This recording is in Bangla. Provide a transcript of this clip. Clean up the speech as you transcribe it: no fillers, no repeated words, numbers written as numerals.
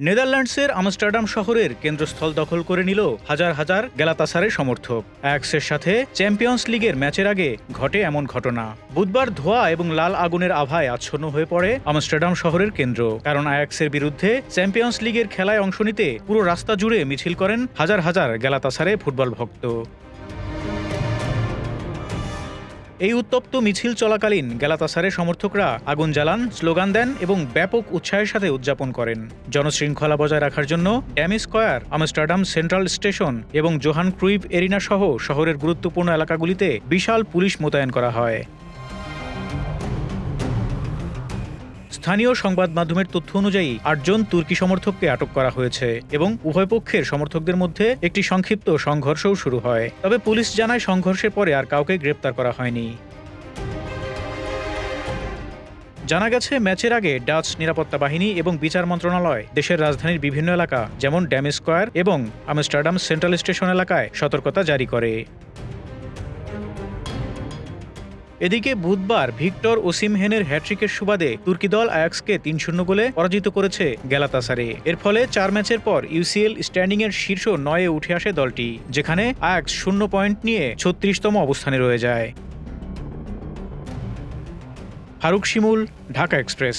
নেদারল্যান্ডসের আমস্টারডাম শহরের কেন্দ্রস্থল দখল করে নিল হাজার হাজার গ্যালাতাসারের সমর্থক। আয়াক্সের সাথে চ্যাম্পিয়ন্স লিগের ম্যাচের আগে ঘটে এমন ঘটনা। বুধবার ধোঁয়া এবং লাল আগুনের আভায় আচ্ছন্ন হয়ে পড়ে আমস্টারডাম শহরের কেন্দ্র। কারণ আয়াক্সের বিরুদ্ধে চ্যাম্পিয়ন্স লিগের খেলায় অংশ নিতে পুরো রাস্তা জুড়ে মিছিল করেন হাজার হাজার গ্যালাতাসারে ফুটবল ভক্ত। এই উত্তপ্ত মিছিল চলাকালীন গ্যালাতাসারের সমর্থকরা আগুন জ্বালান, স্লোগান দেন এবং ব্যাপক উৎসাহের সাথে উদযাপন করেন। জনশৃঙ্খলা বজায় রাখার জন্য Dam Square, Amsterdam Central Station এবং জোহান ক্রুইভ এরিনা সহ শহরের গুরুত্বপূর্ণ এলাকাগুলিতে বিশাল পুলিশ মোতায়েন করা হয়। স্থানীয় সংবাদ মাধ্যমের তথ্য অনুযায়ী ৮ জন তুর্কি সমর্থককে আটক করা হয়েছে এবং উভয় পক্ষের সমর্থকদের মধ্যে একটি সংক্ষিপ্ত সংঘর্ষও শুরু হয়। তবে পুলিশ জানায় সংঘর্ষের পরে আর কাউকে গ্রেপ্তার করা হয়নি। জানা গেছে, ম্যাচের আগে ডাচ নিরাপত্তা বাহিনী এবং বিচার মন্ত্রণালয় দেশের রাজধানীর বিভিন্ন এলাকা যেমন ড্যাম স্কয়ার এবং আমস্টারডাম সেন্ট্রাল স্টেশন এলাকায় সতর্কতা জারি করে। এদিকে বুধবার ভিক্টর ওসিমহেনের হ্যাট্রিকের সুবাদে তুর্কি দল আয়াক্সকে ৩-০ গোলে পরাজিত করেছে গ্যালাতাসারে। এর ফলে ৪ ম্যাচের পর ইউসিএল স্ট্যান্ডিংয়ের শীর্ষ ৯-এ উঠে আসে দলটি, যেখানে আয়াক্স ০ পয়েন্ট নিয়ে ৩৬তম অবস্থানে রয়ে যায়। ফারুক শিমুল, ঢাকা এক্সপ্রেস।